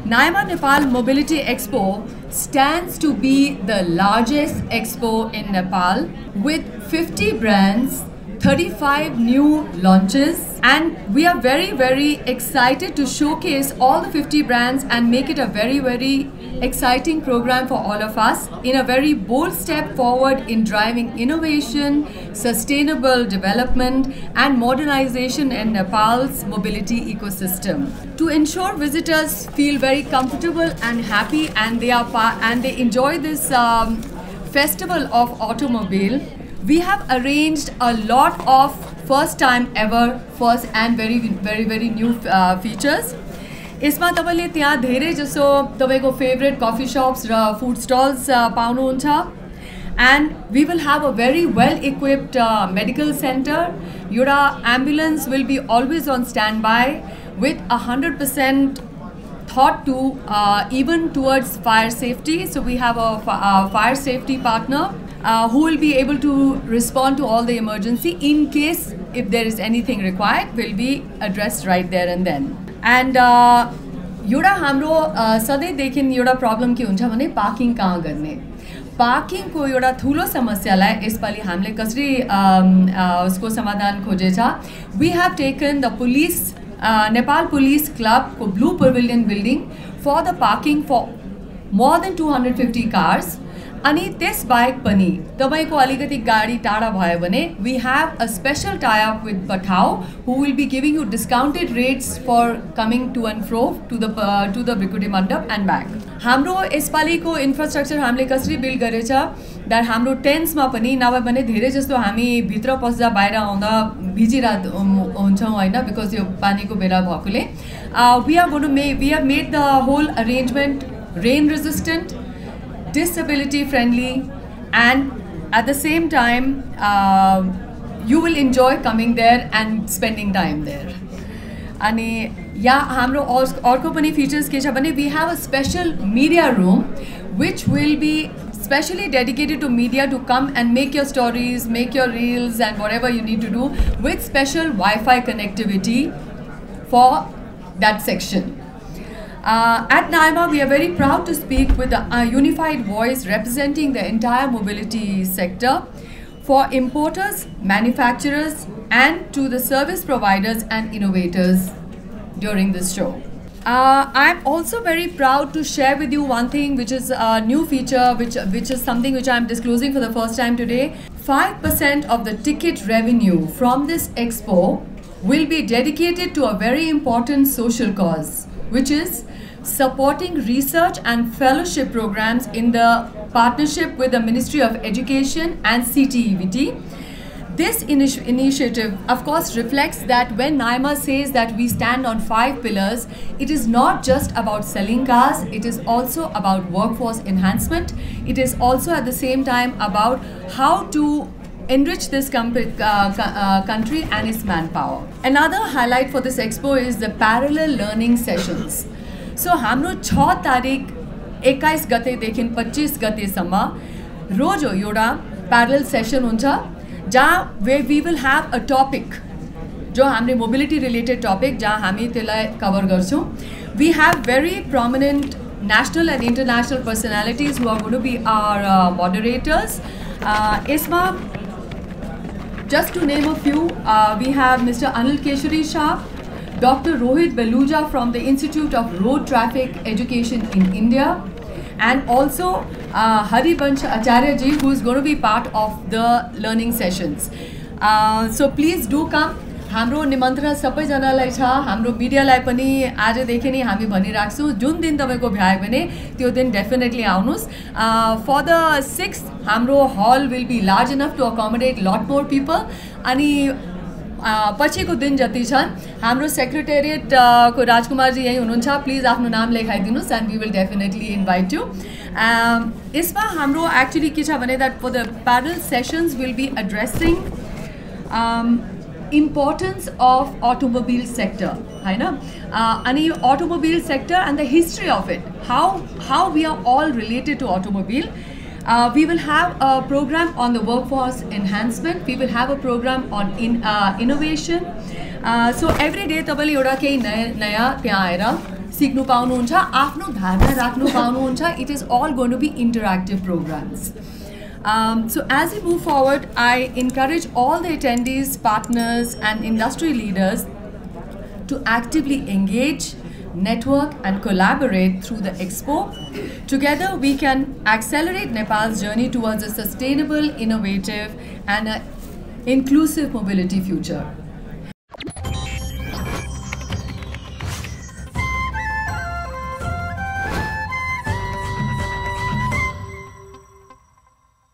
NAIMA Nepal Mobility Expo stands to be the largest expo in Nepal with 50 brands, 35 new launches, and we are very excited to showcase all the 50 brands and make it a very exciting program for all of us in a very bold step forward in driving innovation, sustainable development and modernization in Nepal's mobility ecosystem. To ensure visitors feel very comfortable and happy and they enjoy this festival of automobile, we have arranged a lot of first and very new features. यसमा तपाईले त्यहाँ धेरै जसो तपाईको favourite coffee शप्स र food stalls पाउनुहुन्छ, and we will have a very well equipped medical center. Your ambulance will be always on standby with 100% thought to even towards fire safety. So we have a fire safety partner who will be able to respond to all the emergency in case if there is anything required, will be addressed right there and then. And एउटा हाम्रो सधैँदेखि एउटा problem के हुन्छ भने parking कहाँ गर्ने, पार्किङको एउटा ठुलो समस्यालाई यसपालि हामीले कसरी उसको समाधान खोजेछ. We have taken the police Nepal Police Club को Blue Pavilion building for the parking for more than 250 cars. अनि त्यस बाहेक पनि तपाईको अलिकति गाडी टाढा भयो भने we have a special tie-up with Pathao who will be giving you discounted rates for coming to and fro to the Bhikkhudi Mandap and back. हाम्रो यसपालिको इन्फ्रास्ट्रक्चर हामीले कसरी बिल्ड गरेछ that हाम्रो टेन्ट्स मा पनि नभए भने धेरै जस्तो हामी भित्र पस्दा बाहिर आउँदा भिजिरात हुन्छौं हैन, बिकज यो पानीको बेला भएकोले we have made the whole arrangement rain resistant, disability friendly, and at the same time you will enjoy coming there and spending time there. अनि हाम्रो अर्को पनि features के छ भने we have a special media room which will be specially dedicated to media to come and make your stories, make your reels and whatever you need to do with special Wi-Fi connectivity for that section. At NAIMA, we are very proud to speak with a unified voice representing the entire mobility sector for importers, manufacturers, and to the service providers and innovators during this show. I'm also very proud to share with you one thing, which is a new feature, which is something which I'm disclosing for the first time today. 5% of the ticket revenue from this expo will be dedicated to a very important social cause, which is supporting research and fellowship programs in the partnership with the Ministry of Education and CTEVT. This initiative, of course, reflects that when NAIMA says that we stand on 5 pillars, it is not just about selling cars, it is also about workforce enhancement. It is also at the same time about how to enrich this country and its manpower. Another highlight for this expo is the parallel learning sessions. So, हाम्रो 6 तारिक 21 गतेदेखि 25 गतेसम्म रोज एउटा parallel session हुन्छ जहाँ where we will have a topic जो हाम्रो mobility related topic जहाँ हामी त्यसलाई cover गर्छौं. We have very prominent national and international personalities who are going to be our moderators. यसमा just to name a few, we have Mr. Anil Keshari Shah, Dr. Rohit Beluja from the Institute of Road Traffic Education in India, and also Haribansh Acharya ji, who is going to be part of the learning sessions. So please do come. हाम्रो निमन्त्रण सबैजनालाई छ, हाम्रो मिडियालाई पनि आजदेखि नै हामी भनिराख्छौं, जुन दिन तपाईको भ्याए भने त्यो दिन डेफिनेटली आउनुस्. For the 6th, हाम्रो hall will be large enough to accommodate lot more people. अनि पछिको दिन जति छन् हाम्रो सेक्रेटेरिएट को राजकुमार जी यही हुनुहुन्छ, प्लिज आफ्नो नाम लेखाइदिनुस् and we will definitely invite you. यसमा हाम्रो actually के छ भने that for the parallel sessions will be addressing importance of automobile sector, हैन, अनि automobile sector and the history of it, how we are all related to automobile. We will have a program on the workforce enhancement. We will have a program on innovation. So every day तपाईले एउटा केही नयाँ त्यहाँ आएर सिक्नु पाउनुहुन्छ, आफ्नो धारणा राख्नु पाउनुहुन्छ. It is all going to be interactive programs. So as we move forward, I encourage all the attendees, partners and industry leaders to actively engage, network and collaborate through the Expo. Together we can accelerate Nepal's journey towards a sustainable, innovative and inclusive mobility future.